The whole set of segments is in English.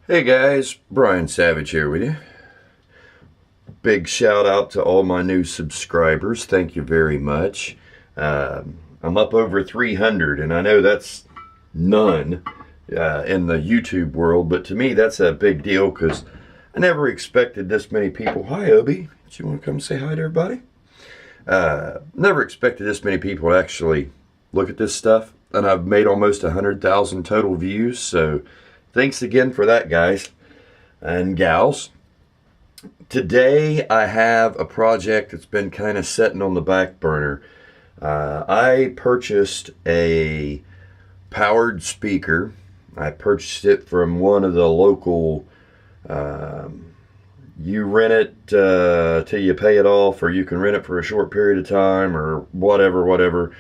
Hey guys, Brian Savage here with you. Big shout out to all my new subscribers. Thank you very much. I'm up over 300, and I know that's none in the YouTube world, but to me that's a big deal because I never expected this many people. Hi, Obi. Do you want to come say hi to everybody? Never expected this many people to actually look at this stuff, and I've made almost 100,000 total views, so thanks again for that, guys and gals. Today I have a project that's been kind of sitting on the back burner. I purchased a powered speaker. I purchased it from one of the local, you rent it till you pay it off, or you can rent it for a short period of time, or whatever.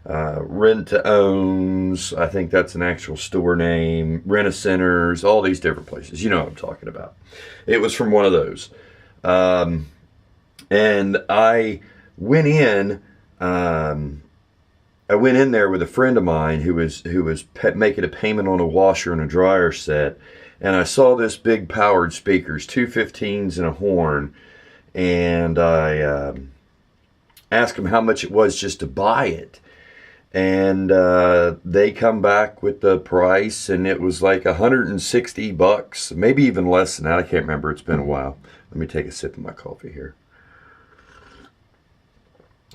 Rent to owns, I think that's an actual store name. Rent-a-centers, all these different places. You know what I'm talking about. It was from one of those. And I went in. I went in there with a friend of mine who was making a payment on a washer and a dryer set, and I saw this big powered speakers, two 15s and a horn, and I asked him how much it was just to buy it. And they come back with the price, and it was like $160, maybe even less than that. I can't remember. It's been a while. Let me take a sip of my coffee here.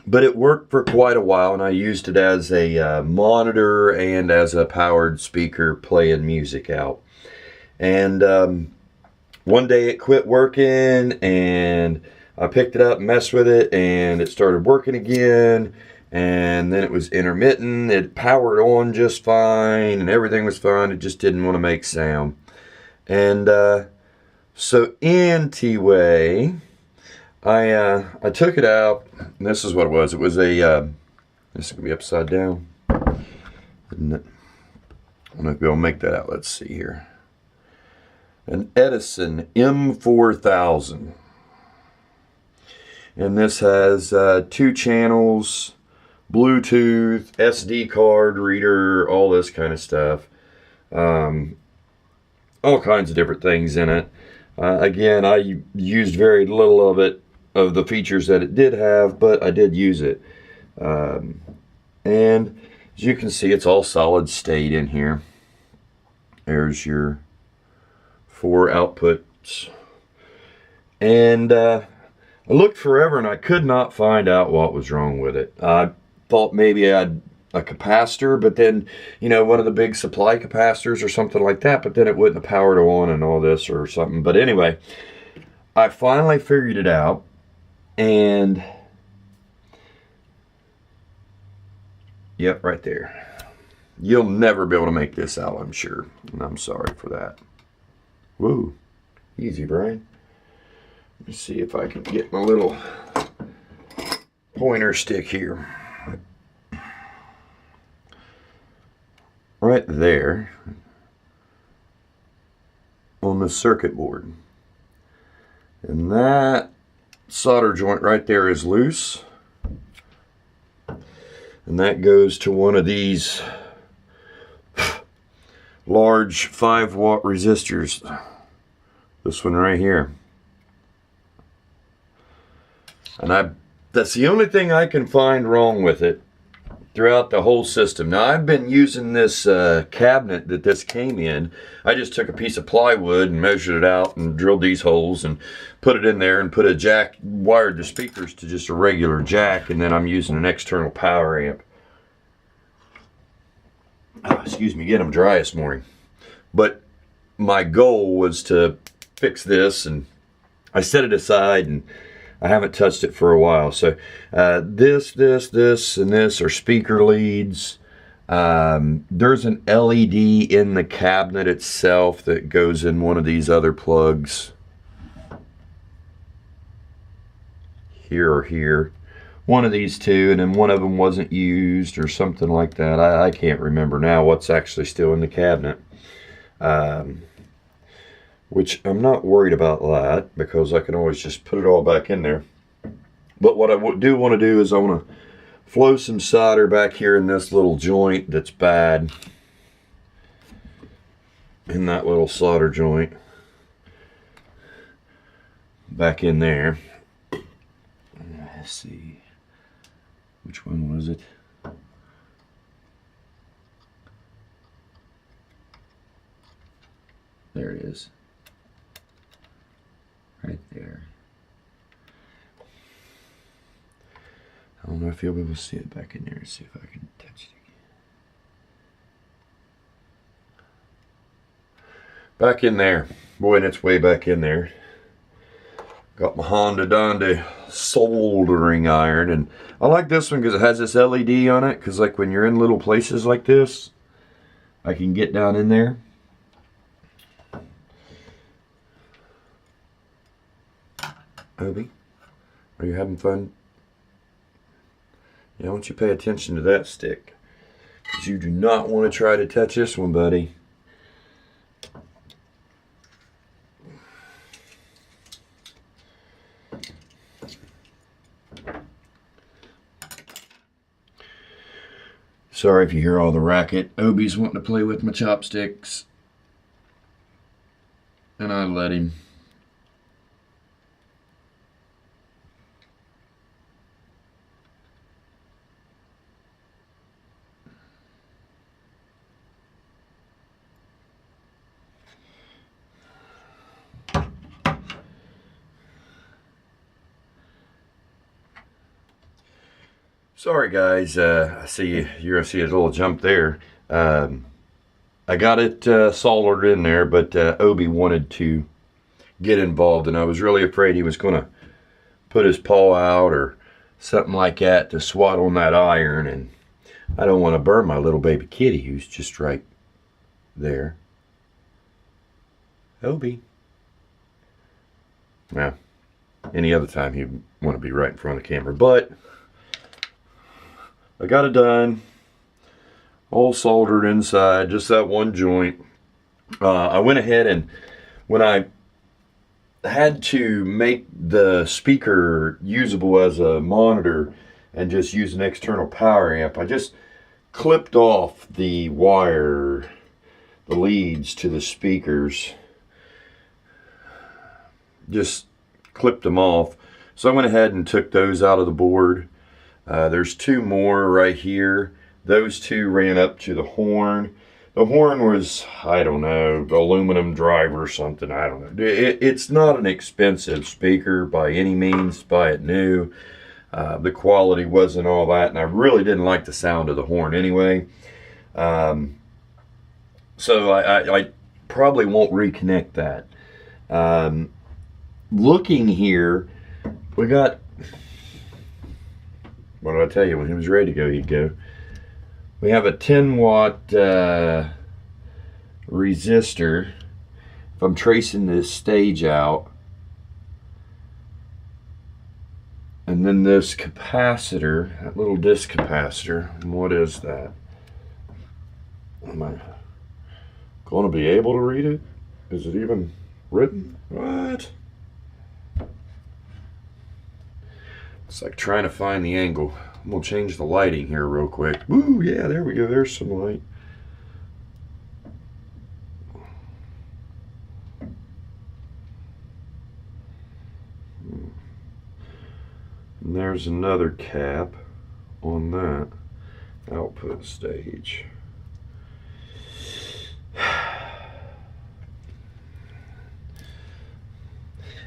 But it worked for quite a while, and I used it as a monitor and as a powered speaker playing music out. And one day it quit working, and I picked it up and messed with it, and it started working again. And then it was intermittent. It powered on just fine, and everything was fine. It just didn't want to make sound. And so anyway, I took it out, and this is what it was. It was a this is gonna be upside down, isn't it? I'm gonna go make that out. Let's see here. An Edison M4000, and this has 2 channels. Bluetooth, SD card reader, all this kind of stuff. All kinds of different things in it. Again, I used very little of it, of the features that it did have, but I did use it. And as you can see, it's all solid state in here. There's your 4 outputs. And I looked forever, and I could not find out what was wrong with it. I thought maybe I had a capacitor, but then, you know, one of the big supply capacitors or something like that, but then it wouldn't have powered on and all this or something. But anyway, I finally figured it out, and yep, right there. You'll never be able to make this out, I'm sure, and I'm sorry for that. Whoa, easy, Brian. Let me see if I can get my little pointer stick here. Right there on the circuit board. And that solder joint right there is loose. And that goes to one of these large 5-watt resistors. This one right here. And that's the only thing I can find wrong with it throughout the whole system. Now, I've been using this cabinet that this came in. I just took a piece of plywood and measured it out and drilled these holes and put it in there and put a jack, wired the speakers to just a regular jack, and then I'm using an external power amp. Oh, excuse me, get them dry this morning. But my goal was to fix this, and I set it aside, and I haven't touched it for a while. So this, and this are speaker leads. There's an LED in the cabinet itself that goes in one of these other plugs. Here or here. One of these two, and then one of them wasn't used or something like that. I can't remember now what's actually still in the cabinet. Which I'm not worried about that, because I can always just put it all back in there. But what I do want to do is I want to flow some solder back here in this little joint that's bad. in that little solder joint. Back in there. Let's see. Which one was it? There it is. Right there. I don't know if you'll be able to see it back in there. Let's see if I can touch it again. Back in there. Boy, and it's way back in there. Got my Honda Donda soldering iron, and I like this one because it has this LED on it, because like when you're in little places like this, I can get down in there. Obi, are you having fun? Yeah, I want you to pay attention to that stick, because you do not want to try to touch this one, buddy. Sorry if you hear all the racket. Obi's wanting to play with my chopsticks, and I let him. Sorry guys, I see you're gonna see a little jump there. I got it soldered in there, but Obi wanted to get involved, and I was really afraid he was gonna put his paw out or something like that to swat on that iron, and I don't want to burn my little baby kitty who's just right there. Obi. Now, any other time he'd want to be right in front of the camera, but I got it done, all soldered inside, just that one joint. I went ahead, and when I had to make the speaker usable as a monitor and just use an external power amp, I just clipped off the wire, the leads to the speakers. Just clipped them off. So I went ahead and took those out of the board. There's two more right here. Those two ran up to the horn. The horn was, I don't know, aluminum drive or something. I don't know. It's not an expensive speaker by any means. Buy it new. The quality wasn't all that, and I really didn't like the sound of the horn anyway. So I probably won't reconnect that. Looking here, we got, what did I tell you? When he was ready to go, he'd go. We have a 10 watt resistor. If I'm tracing this stage out, and then this capacitor, that little disc capacitor, what is that? Am I going to be able to read it? Is it even written? What? It's like trying to find the angle. I'm gonna change the lighting here real quick. Woo, yeah, there we go. There's some light. And there's another cap on that output stage.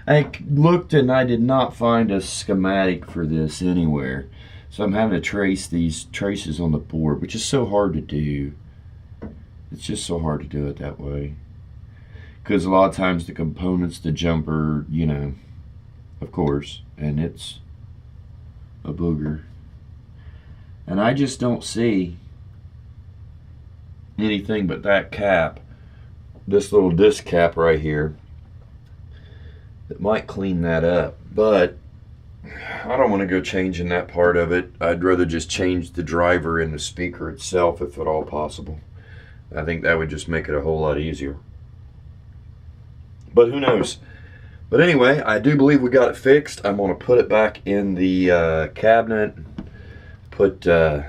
I looked and I did not find a schematic for this anywhere. So I'm having to trace these traces on the board, which is so hard to do. It's just so hard to do it that way. Because a lot of times the components, the jumper, you know, of course, and it's a booger. And I just don't see anything but that cap, this little disc cap right here, that might clean that up. But I don't want to go changing that part of it. I'd rather just change the driver in the speaker itself if at all possible. I think that would just make it a whole lot easier. But who knows? But anyway, I do believe we got it fixed. I'm going to put it back in the cabinet, put the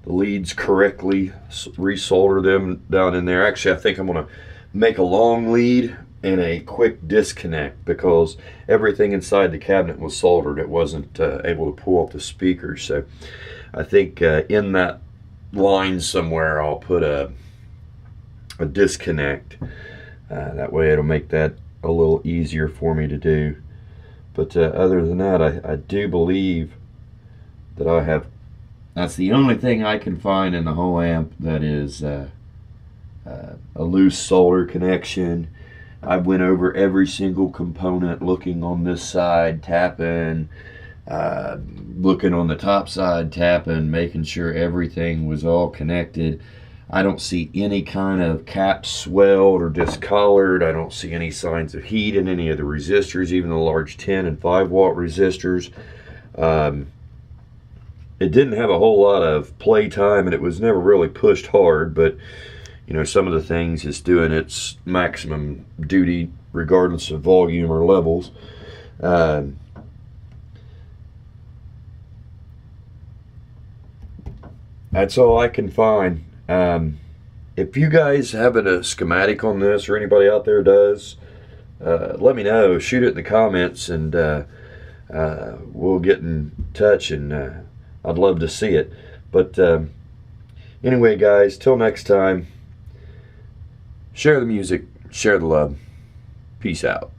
leads correctly, resolder them down in there. Actually, I think I'm going to make a long lead and a quick disconnect, because everything inside the cabinet was soldered. It wasn't able to pull up the speakers. So I think in that line somewhere I'll put a disconnect. That way it'll make that a little easier for me to do. But other than that, I do believe that I have, that's the only thing I can find in the whole amp that is a loose solder connection. I went over every single component, looking on this side, tapping, looking on the top side, tapping, making sure everything was all connected. I don't see any kind of caps swelled or discolored. I don't see any signs of heat in any of the resistors, even the large 10 and 5 watt resistors. It didn't have a whole lot of play time, and it was never really pushed hard, but you know, some of the things it's doing its maximum duty regardless of volume or levels. That's all I can find. If you guys have a schematic on this, or anybody out there does, let me know. Shoot it in the comments, and we'll get in touch, and I'd love to see it. But anyway, guys, till next time, share the music, share the love. Peace out.